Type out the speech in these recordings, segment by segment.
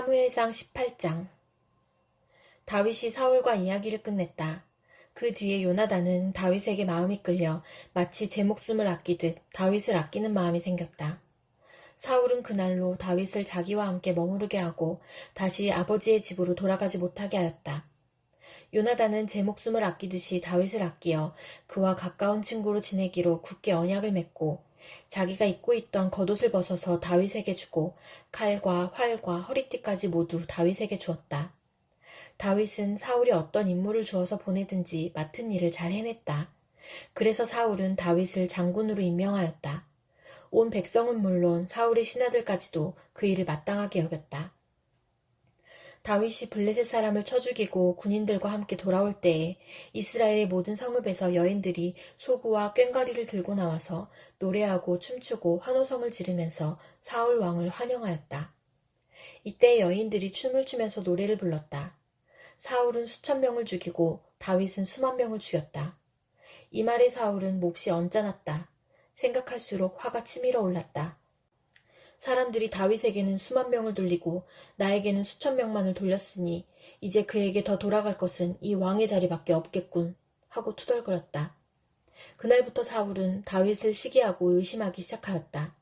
사무엘상 18장. 다윗이 사울과 이야기를 끝냈다. 그 뒤에 요나단은 다윗에게 마음이 끌려 마치 제 목숨을 아끼듯 다윗을 아끼는 마음이 생겼다. 사울은 그날로 다윗을 자기와 함께 머무르게 하고 다시 아버지의 집으로 돌아가지 못하게 하였다. 요나단은 제 목숨을 아끼듯이 다윗을 아끼어 그와 가까운 친구로 지내기로 굳게 언약을 맺고 자기가 입고 있던 겉옷을 벗어서 다윗에게 주고 칼과 활과 허리띠까지 모두 다윗에게 주었다. 다윗은 사울이 어떤 임무를 주어서 보내든지 맡은 일을 잘 해냈다. 그래서 사울은 다윗을 장군으로 임명하였다. 온 백성은 물론 사울의 신하들까지도 그 일을 마땅하게 여겼다. 다윗이 블레셋 사람을 쳐 죽이고 군인들과 함께 돌아올 때에 이스라엘의 모든 성읍에서 여인들이 소구와 꽹과리를 들고 나와서 노래하고 춤추고 환호성을 지르면서 사울 왕을 환영하였다. 이때 여인들이 춤을 추면서 노래를 불렀다. 사울은 수천 명을 죽이고 다윗은 수만 명을 죽였다. 이 말에 사울은 몹시 언짢았다. 생각할수록 화가 치밀어 올랐다. 사람들이 다윗에게는 수만 명을 돌리고 나에게는 수천 명만을 돌렸으니 이제 그에게 더 돌아갈 것은 이 왕의 자리밖에 없겠군 하고 투덜거렸다. 그날부터 사울은 다윗을 시기하고 의심하기 시작하였다.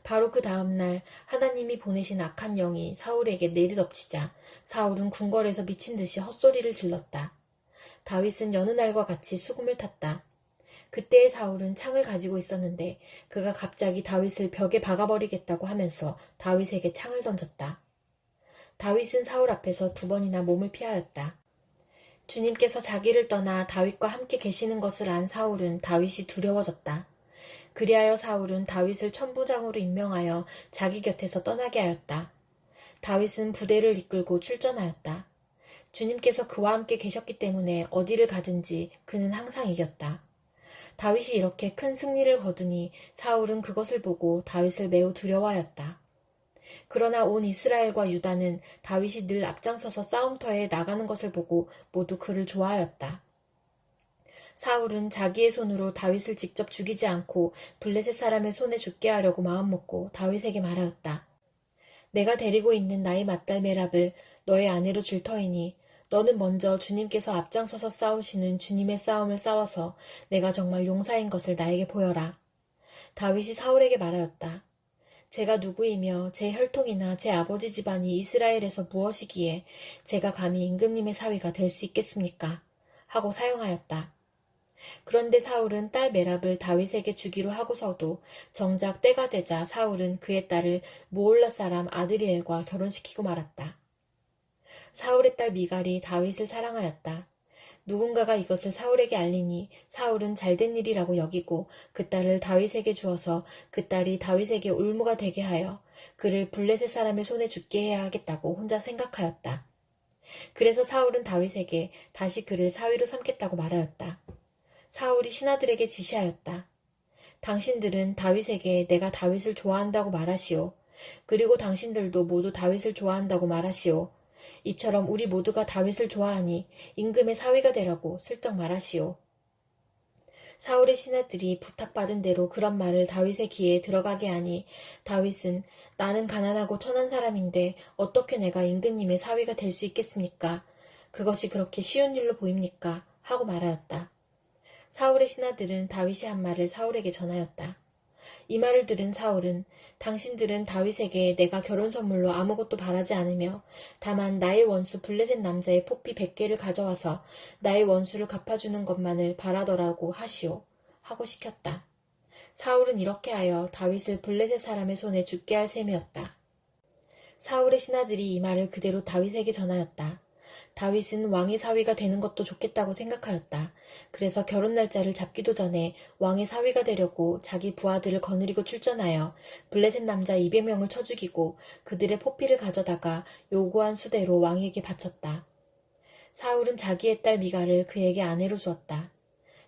바로 그 다음날 하나님이 보내신 악한 영이 사울에게 내리덮치자 사울은 궁궐에서 미친 듯이 헛소리를 질렀다. 다윗은 여느 날과 같이 수금을 탔다. 그때의 사울은 창을 가지고 있었는데 그가 갑자기 다윗을 벽에 박아버리겠다고 하면서 다윗에게 창을 던졌다. 다윗은 사울 앞에서 2번이나 몸을 피하였다. 주님께서 자기를 떠나 다윗과 함께 계시는 것을 안 사울은 다윗이 두려워졌다. 그리하여 사울은 다윗을 천부장으로 임명하여 자기 곁에서 떠나게 하였다. 다윗은 부대를 이끌고 출전하였다. 주님께서 그와 함께 계셨기 때문에 어디를 가든지 그는 항상 이겼다. 다윗이 이렇게 큰 승리를 거두니 사울은 그것을 보고 다윗을 매우 두려워하였다. 그러나 온 이스라엘과 유다는 다윗이 늘 앞장서서 싸움터에 나가는 것을 보고 모두 그를 좋아하였다. 사울은 자기의 손으로 다윗을 직접 죽이지 않고 블레셋 사람의 손에 죽게 하려고 마음먹고 다윗에게 말하였다. 내가 데리고 있는 나의 맏딸 메랍을 너의 아내로 줄 터이니 너는 먼저 주님께서 앞장서서 싸우시는 주님의 싸움을 싸워서 내가 정말 용사인 것을 나에게 보여라. 다윗이 사울에게 말하였다. 제가 누구이며 제 혈통이나 제 아버지 집안이 이스라엘에서 무엇이기에 제가 감히 임금님의 사위가 될 수 있겠습니까? 하고 사용하였다. 그런데 사울은 딸 메랍을 다윗에게 주기로 하고서도 정작 때가 되자 사울은 그의 딸을 무올라 사람 아드리엘과 결혼시키고 말았다. 사울의 딸 미갈이 다윗을 사랑하였다. 누군가가 이것을 사울에게 알리니 사울은 잘된 일이라고 여기고 그 딸을 다윗에게 주어서 그 딸이 다윗에게 울무가 되게 하여 그를 블레셋 사람의 손에 죽게 해야 하겠다고 혼자 생각하였다. 그래서 사울은 다윗에게 다시 그를 사위로 삼겠다고 말하였다. 사울이 신하들에게 지시하였다. 당신들은 다윗에게 내가 다윗을 좋아한다고 말하시오. 그리고 당신들도 모두 다윗을 좋아한다고 말하시오. 이처럼 우리 모두가 다윗을 좋아하니 임금의 사위가 되라고 슬쩍 말하시오. 사울의 신하들이 부탁받은 대로 그런 말을 다윗의 귀에 들어가게 하니 다윗은 나는 가난하고 천한 사람인데 어떻게 내가 임금님의 사위가 될 수 있겠습니까? 그것이 그렇게 쉬운 일로 보입니까? 하고 말하였다. 사울의 신하들은 다윗이 한 말을 사울에게 전하였다. 이 말을 들은 사울은 당신들은 다윗에게 내가 결혼 선물로 아무것도 바라지 않으며 다만 나의 원수 블레셋 남자의 포피 100개를 가져와서 나의 원수를 갚아주는 것만을 바라더라고 하시오. 하고 시켰다. 사울은 이렇게 하여 다윗을 블레셋 사람의 손에 죽게 할 셈이었다. 사울의 신하들이 이 말을 그대로 다윗에게 전하였다. 다윗은 왕의 사위가 되는 것도 좋겠다고 생각하였다. 그래서 결혼 날짜를 잡기도 전에 왕의 사위가 되려고 자기 부하들을 거느리고 출전하여 블레셋 남자 200명을 쳐 죽이고 그들의 포피를 가져다가 요구한 수대로 왕에게 바쳤다. 사울은 자기의 딸 미갈을 그에게 아내로 주었다.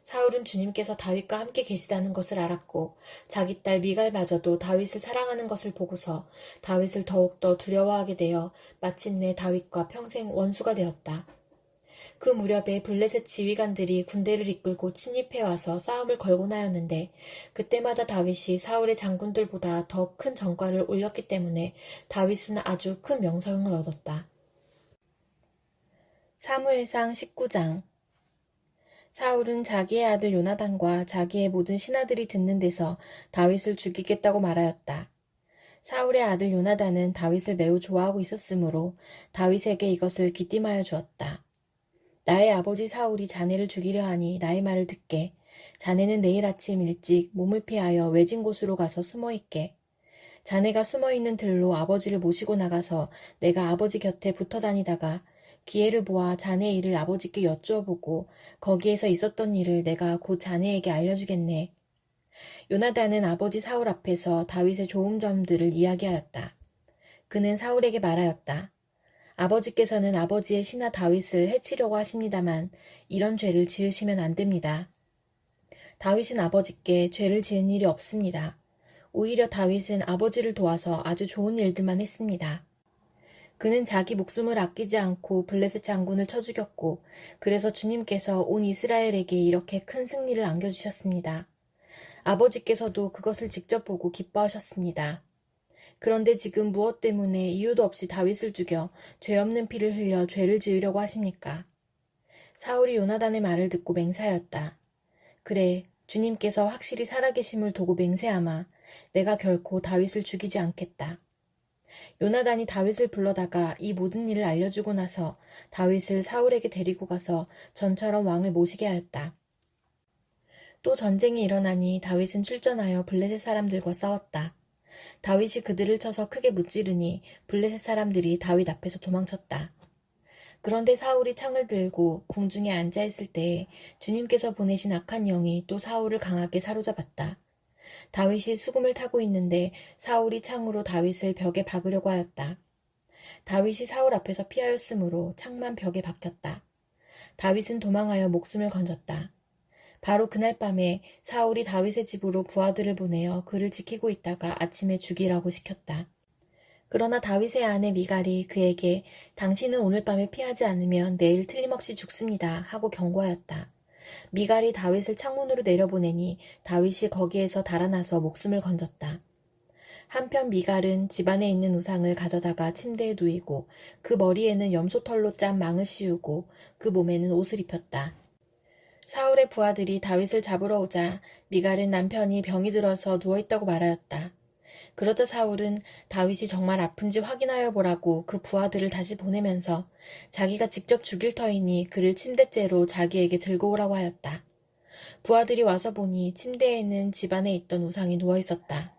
사울은 주님께서 다윗과 함께 계시다는 것을 알았고 자기 딸 미갈마저도 다윗을 사랑하는 것을 보고서 다윗을 더욱더 두려워하게 되어 마침내 다윗과 평생 원수가 되었다. 그 무렵에 블레셋 지휘관들이 군대를 이끌고 침입해와서 싸움을 걸곤 하였는데 그때마다 다윗이 사울의 장군들보다 더 큰 전과를 올렸기 때문에 다윗은 아주 큰 명성을 얻었다. 사무엘상 19장. 사울은 자기의 아들 요나단과 자기의 모든 신하들이 듣는 데서 다윗을 죽이겠다고 말하였다. 사울의 아들 요나단은 다윗을 매우 좋아하고 있었으므로 다윗에게 이것을 귀띔하여 주었다. 나의 아버지 사울이 자네를 죽이려 하니 나의 말을 듣게. 자네는 내일 아침 일찍 몸을 피하여 외진 곳으로 가서 숨어 있게. 자네가 숨어 있는 들로 아버지를 모시고 나가서 내가 아버지 곁에 붙어 다니다가 기회를 보아 자네 일을 아버지께 여쭈어 보고 거기에서 있었던 일을 내가 곧 자네에게 알려주겠네. 요나단은 아버지 사울 앞에서 다윗의 좋은 점들을 이야기하였다. 그는 사울에게 말하였다. 아버지께서는 아버지의 신하 다윗을 해치려고 하십니다만 이런 죄를 지으시면 안 됩니다. 다윗은 아버지께 죄를 지은 일이 없습니다. 오히려 다윗은 아버지를 도와서 아주 좋은 일들만 했습니다. 그는 자기 목숨을 아끼지 않고 블레셋 장군을 쳐 죽였고 그래서 주님께서 온 이스라엘에게 이렇게 큰 승리를 안겨주셨습니다. 아버지께서도 그것을 직접 보고 기뻐하셨습니다. 그런데 지금 무엇 때문에 이유도 없이 다윗을 죽여 죄 없는 피를 흘려 죄를 지으려고 하십니까? 사울이 요나단의 말을 듣고 맹세하였다. 그래, 주님께서 확실히 살아계심을 두고 맹세하마 내가 결코 다윗을 죽이지 않겠다. 요나단이 다윗을 불러다가 이 모든 일을 알려주고 나서 다윗을 사울에게 데리고 가서 전처럼 왕을 모시게 하였다. 또 전쟁이 일어나니 다윗은 출전하여 블레셋 사람들과 싸웠다. 다윗이 그들을 쳐서 크게 무찌르니 블레셋 사람들이 다윗 앞에서 도망쳤다. 그런데 사울이 창을 들고 궁중에 앉아있을 때에 주님께서 보내신 악한 영이 또 사울을 강하게 사로잡았다. 다윗이 수금을 타고 있는데 사울이 창으로 다윗을 벽에 박으려고 하였다. 다윗이 사울 앞에서 피하였으므로 창만 벽에 박혔다. 다윗은 도망하여 목숨을 건졌다. 바로 그날 밤에 사울이 다윗의 집으로 부하들을 보내어 그를 지키고 있다가 아침에 죽이라고 시켰다. 그러나 다윗의 아내 미갈이 그에게 당신은 오늘 밤에 피하지 않으면 내일 틀림없이 죽습니다 하고 경고하였다. 미갈이 다윗을 창문으로 내려보내니 다윗이 거기에서 달아나서 목숨을 건졌다. 한편 미갈은 집안에 있는 우상을 가져다가 침대에 누이고 그 머리에는 염소털로 짠 망을 씌우고 그 몸에는 옷을 입혔다. 사울의 부하들이 다윗을 잡으러 오자 미갈은 남편이 병이 들어서 누워있다고 말하였다. 그러자 사울은 다윗이 정말 아픈지 확인하여 보라고 그 부하들을 다시 보내면서 자기가 직접 죽일 터이니 그를 침대째로 자기에게 들고 오라고 하였다. 부하들이 와서 보니 침대에는 집안에 있던 우상이 누워있었다.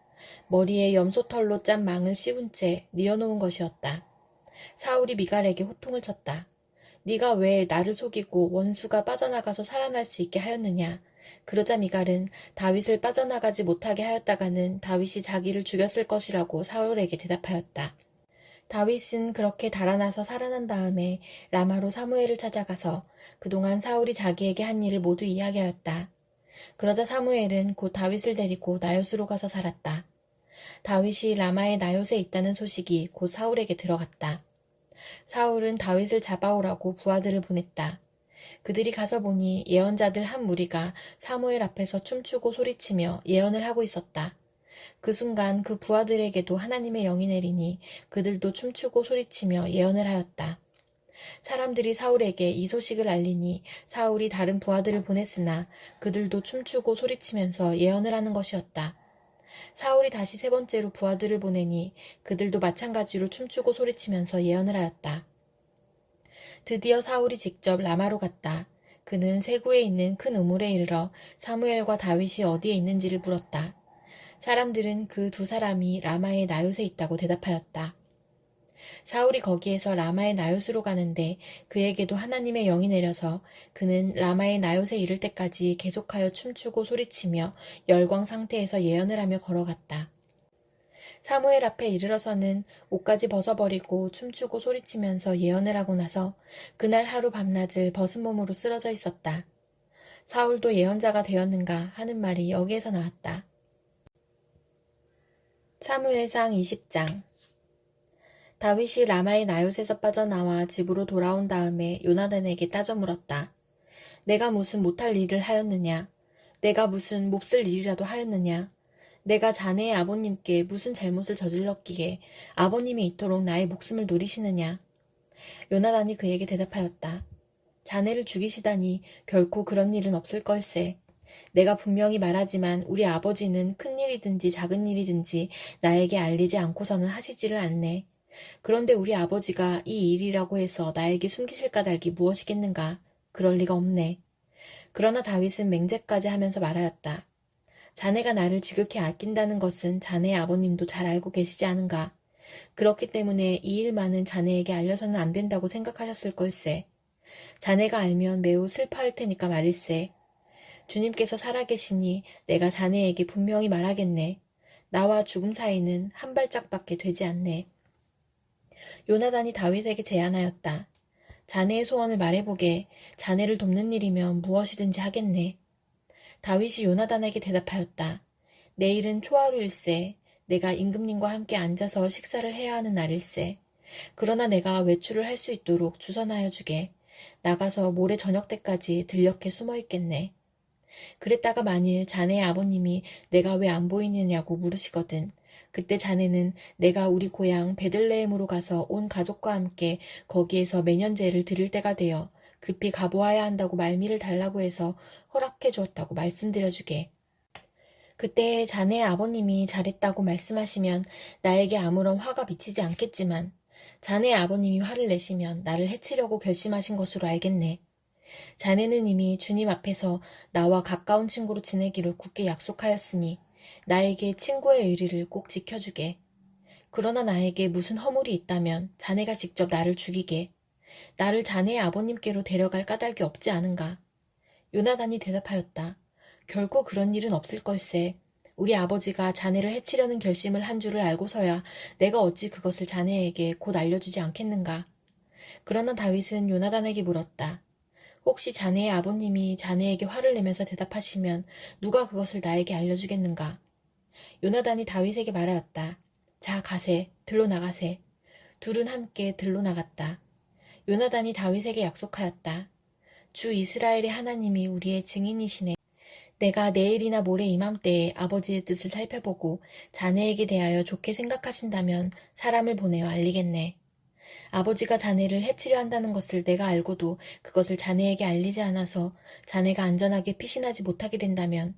머리에 염소털로 짠 망을 씌운 채 뉘어놓은 것이었다. 사울이 미갈에게 호통을 쳤다. 네가 왜 나를 속이고 원수가 빠져나가서 살아날 수 있게 하였느냐. 그러자 미갈은 다윗을 빠져나가지 못하게 하였다가는 다윗이 자기를 죽였을 것이라고 사울에게 대답하였다. 다윗은 그렇게 달아나서 살아난 다음에 라마로 사무엘을 찾아가서 그동안 사울이 자기에게 한 일을 모두 이야기하였다. 그러자 사무엘은 곧 다윗을 데리고 나요스로 가서 살았다. 다윗이 라마의 나요스에 있다는 소식이 곧 사울에게 들어갔다. 사울은 다윗을 잡아오라고 부하들을 보냈다. 그들이 가서 보니 예언자들 한 무리가 사무엘 앞에서 춤추고 소리치며 예언을 하고 있었다. 그 순간 그 부하들에게도 하나님의 영이 내리니 그들도 춤추고 소리치며 예언을 하였다. 사람들이 사울에게 이 소식을 알리니 사울이 다른 부하들을 보냈으나 그들도 춤추고 소리치면서 예언을 하는 것이었다. 사울이 다시 세 번째로 부하들을 보내니 그들도 마찬가지로 춤추고 소리치면서 예언을 하였다. 드디어 사울이 직접 라마로 갔다. 그는 세구에 있는 큰 우물에 이르러 사무엘과 다윗이 어디에 있는지를 물었다. 사람들은 그 두 사람이 라마의 나요스에 있다고 대답하였다. 사울이 거기에서 라마의 나요스로 가는데 그에게도 하나님의 영이 내려서 그는 라마의 나요스에 이를 때까지 계속하여 춤추고 소리치며 열광 상태에서 예언을 하며 걸어갔다. 사무엘 앞에 이르러서는 옷까지 벗어버리고 춤추고 소리치면서 예언을 하고 나서 그날 하루 밤낮을 벗은 몸으로 쓰러져 있었다. 사울도 예언자가 되었는가 하는 말이 여기에서 나왔다. 사무엘상 20장. 다윗이 라마의 나요트에서 빠져나와 집으로 돌아온 다음에 요나단에게 따져 물었다. 내가 무슨 못할 일을 하였느냐? 내가 무슨 몹쓸 일이라도 하였느냐? 내가 자네의 아버님께 무슨 잘못을 저질렀기에 아버님이 이토록 나의 목숨을 노리시느냐? 요나단이 그에게 대답하였다. 자네를 죽이시다니 결코 그런 일은 없을 걸세. 내가 분명히 말하지만 우리 아버지는 큰 일이든지 작은 일이든지 나에게 알리지 않고서는 하시지를 않네. 그런데 우리 아버지가 이 일이라고 해서 나에게 숨기실 까닭이 무엇이겠는가? 그럴 리가 없네. 그러나 다윗은 맹세까지 하면서 말하였다. 자네가 나를 지극히 아낀다는 것은 자네의 아버님도 잘 알고 계시지 않은가? 그렇기 때문에 이 일만은 자네에게 알려서는 안 된다고 생각하셨을 걸세. 자네가 알면 매우 슬퍼할 테니까 말일세. 주님께서 살아계시니 내가 자네에게 분명히 말하겠네. 나와 죽음 사이는 한 발짝밖에 되지 않네. 요나단이 다윗에게 제안하였다. 자네의 소원을 말해보게. 자네를 돕는 일이면 무엇이든지 하겠네. 다윗이 요나단에게 대답하였다. 내일은 초하루일세. 내가 임금님과 함께 앉아서 식사를 해야 하는 날일세. 그러나 내가 외출을 할 수 있도록 주선하여 주게. 나가서 모레 저녁 때까지 들녘에 숨어 있겠네. 그랬다가 만일 자네의 아버님이 내가 왜 안 보이느냐고 물으시거든. 그때 자네는 내가 우리 고향 베들레헴으로 가서 온 가족과 함께 거기에서 매년제를 드릴 때가 되어 급히 가보아야 한다고 말미를 달라고 해서 허락해 주었다고 말씀드려주게. 그때 자네의 아버님이 잘했다고 말씀하시면 나에게 아무런 화가 미치지 않겠지만 자네의 아버님이 화를 내시면 나를 해치려고 결심하신 것으로 알겠네. 자네는 이미 주님 앞에서 나와 가까운 친구로 지내기를 굳게 약속하였으니 나에게 친구의 의리를 꼭 지켜주게. 그러나 나에게 무슨 허물이 있다면 자네가 직접 나를 죽이게. 나를 자네의 아버님께로 데려갈 까닭이 없지 않은가? 요나단이 대답하였다. 결코 그런 일은 없을 걸세. 우리 아버지가 자네를 해치려는 결심을 한 줄을 알고서야 내가 어찌 그것을 자네에게 곧 알려주지 않겠는가? 그러나 다윗은 요나단에게 물었다. 혹시 자네의 아버님이 자네에게 화를 내면서 대답하시면 누가 그것을 나에게 알려주겠는가? 요나단이 다윗에게 말하였다. 자, 가세. 들로 나가세. 둘은 함께 들로 나갔다. 요나단이 다윗에게 약속하였다. 주 이스라엘의 하나님이 우리의 증인이시네. 내가 내일이나 모레 이맘때에 아버지의 뜻을 살펴보고 자네에게 대하여 좋게 생각하신다면 사람을 보내어 알리겠네. 아버지가 자네를 해치려 한다는 것을 내가 알고도 그것을 자네에게 알리지 않아서 자네가 안전하게 피신하지 못하게 된다면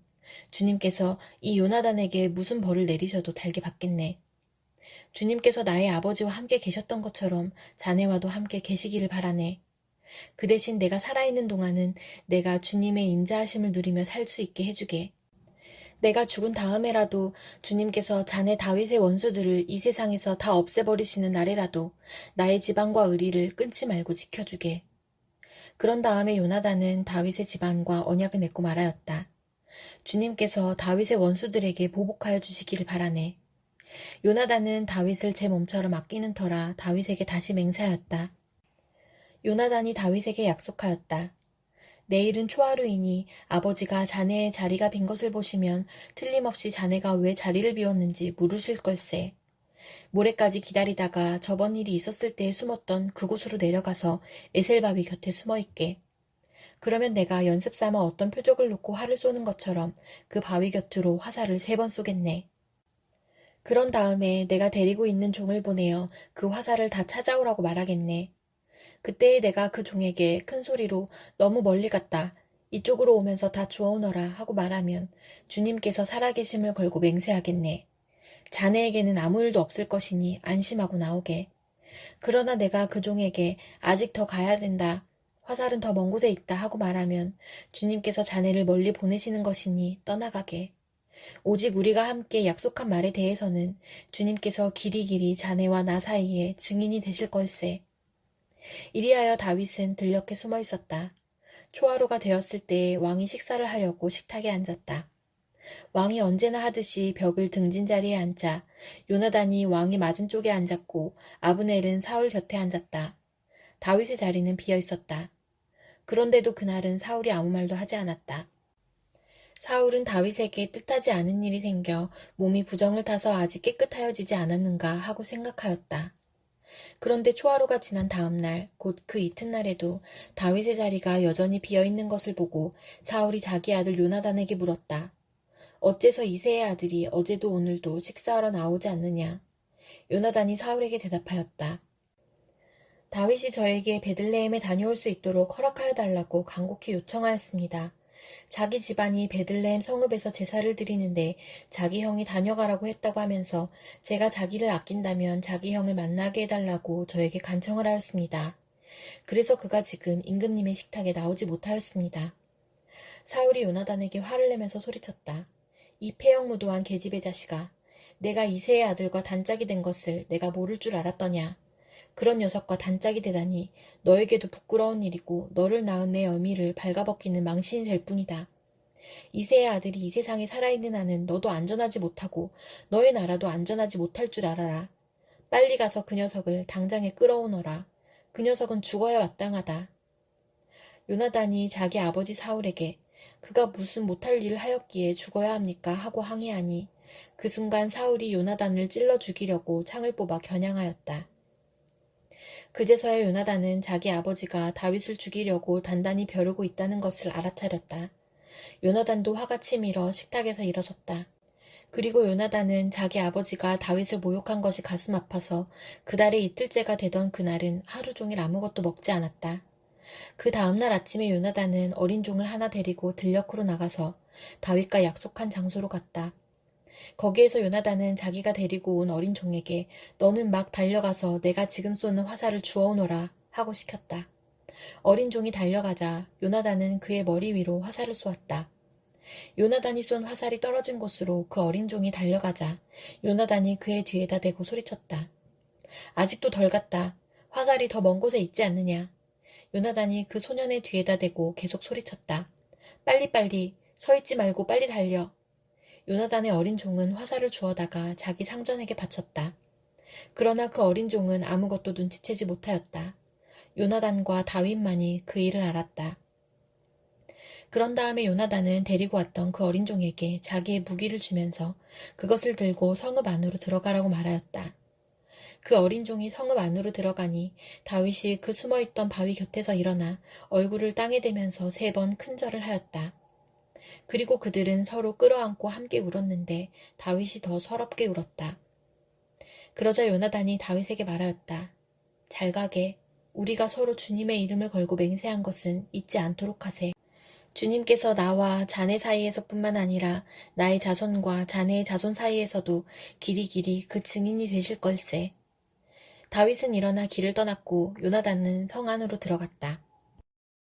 주님께서 이 요나단에게 무슨 벌을 내리셔도 달게 받겠네. 주님께서 나의 아버지와 함께 계셨던 것처럼 자네와도 함께 계시기를 바라네. 그 대신 내가 살아있는 동안은 내가 주님의 인자하심을 누리며 살 수 있게 해주게. 내가 죽은 다음에라도 주님께서 자네 다윗의 원수들을 이 세상에서 다 없애버리시는 날에라도 나의 지방과 의리를 끊지 말고 지켜주게. 그런 다음에 요나단은 다윗의 집안과 언약을 맺고 말하였다. 주님께서 다윗의 원수들에게 보복하여 주시기를 바라네. 요나단은 다윗을 제 몸처럼 아끼는 터라 다윗에게 다시 맹세하였다. 요나단이 다윗에게 약속하였다. 내일은 초하루이니 아버지가 자네의 자리가 빈 것을 보시면 틀림없이 자네가 왜 자리를 비웠는지 물으실 걸세. 모레까지 기다리다가 저번 일이 있었을 때에 숨었던 그곳으로 내려가서 에셀바위 곁에 숨어있게. 그러면 내가 연습 삼아 어떤 표적을 놓고 활을 쏘는 것처럼 그 바위 곁으로 화살을 3번 쏘겠네. 그런 다음에 내가 데리고 있는 종을 보내어 그 화살을 다 찾아오라고 말하겠네. 그때에 내가 그 종에게 큰 소리로 너무 멀리 갔다. 이쪽으로 오면서 다 주워오너라 하고 말하면 주님께서 살아계심을 걸고 맹세하겠네. 자네에게는 아무 일도 없을 것이니 안심하고 나오게. 그러나 내가 그 종에게 아직 더 가야 된다. 화살은 더 먼 곳에 있다 하고 말하면 주님께서 자네를 멀리 보내시는 것이니 떠나가게. 오직 우리가 함께 약속한 말에 대해서는 주님께서 길이길이 자네와 나 사이에 증인이 되실 걸세. 이리하여 다윗은 들녘에 숨어 있었다. 초하루가 되었을 때 왕이 식사를 하려고 식탁에 앉았다. 왕이 언제나 하듯이 벽을 등진 자리에 앉자 요나단이 왕이 맞은 쪽에 앉았고 아브넬은 사울 곁에 앉았다. 다윗의 자리는 비어 있었다. 그런데도 그날은 사울이 아무 말도 하지 않았다. 사울은 다윗에게 뜻하지 않은 일이 생겨 몸이 부정을 타서 아직 깨끗하여지지 않았는가 하고 생각하였다. 그런데 초하루가 지난 다음 날, 곧 그 이튿날에도 다윗의 자리가 여전히 비어있는 것을 보고 사울이 자기 아들 요나단에게 물었다. 어째서 이새의 아들이 어제도 오늘도 식사하러 나오지 않느냐? 요나단이 사울에게 대답하였다. 다윗이 저에게 베들레헴에 다녀올 수 있도록 허락하여 달라고 간곡히 요청하였습니다. 자기 집안이 베들레헴 성읍에서 제사를 드리는데 자기 형이 다녀가라고 했다고 하면서 제가 자기를 아낀다면 자기 형을 만나게 해달라고 저에게 간청을 하였습니다. 그래서 그가 지금 임금님의 식탁에 나오지 못하였습니다. 사울이 요나단에게 화를 내면서 소리쳤다. 이 폐역무도한 계집의 자식아, 내가 이새의 아들과 단짝이 된 것을 내가 모를 줄 알았더냐. 그런 녀석과 단짝이 되다니 너에게도 부끄러운 일이고 너를 낳은 내 어미를 발가벗기는 망신이 될 뿐이다. 이새의 아들이 이 세상에 살아있는 한은 너도 안전하지 못하고 너의 나라도 안전하지 못할 줄 알아라. 빨리 가서 그 녀석을 당장에 끌어오너라. 그 녀석은 죽어야 마땅하다. 요나단이 자기 아버지 사울에게 그가 무슨 못할 일을 하였기에 죽어야 합니까? 하고 항의하니 그 순간 사울이 요나단을 찔러 죽이려고 창을 뽑아 겨냥하였다. 그제서야 요나단은 자기 아버지가 다윗을 죽이려고 단단히 벼르고 있다는 것을 알아차렸다. 요나단도 화가 치밀어 식탁에서 일어섰다. 그리고 요나단은 자기 아버지가 다윗을 모욕한 것이 가슴 아파서 그달의 이틀째가 되던 그날은 하루 종일 아무것도 먹지 않았다. 그 다음날 아침에 요나단은 어린 종을 하나 데리고 들녘으로 나가서 다윗과 약속한 장소로 갔다. 거기에서 요나단은 자기가 데리고 온 어린 종에게 너는 막 달려가서 내가 지금 쏘는 화살을 주워오너라 하고 시켰다. 어린 종이 달려가자 요나단은 그의 머리 위로 화살을 쏘았다. 요나단이 쏜 화살이 떨어진 곳으로 그 어린 종이 달려가자 요나단이 그의 뒤에다 대고 소리쳤다. 아직도 덜 갔다. 화살이 더 먼 곳에 있지 않느냐. 요나단이 그 소년의 뒤에다 대고 계속 소리쳤다. 빨리빨리 서 있지 말고 빨리 달려. 요나단의 어린 종은 화살을 주워다가 자기 상전에게 바쳤다. 그러나 그 어린 종은 아무것도 눈치채지 못하였다. 요나단과 다윗만이 그 일을 알았다. 그런 다음에 요나단은 데리고 왔던 그 어린 종에게 자기의 무기를 주면서 그것을 들고 성읍 안으로 들어가라고 말하였다. 그 어린 종이 성읍 안으로 들어가니 다윗이 그 숨어있던 바위 곁에서 일어나 얼굴을 땅에 대면서 3번 큰 절을 하였다. 그리고 그들은 서로 끌어안고 함께 울었는데 다윗이 더 서럽게 울었다. 그러자 요나단이 다윗에게 말하였다. 잘 가게. 우리가 서로 주님의 이름을 걸고 맹세한 것은 잊지 않도록 하세. 주님께서 나와 자네 사이에서뿐만 아니라 나의 자손과 자네의 자손 사이에서도 길이길이 그 증인이 되실 걸세. 다윗은 일어나 길을 떠났고 요나단은 성 안으로 들어갔다.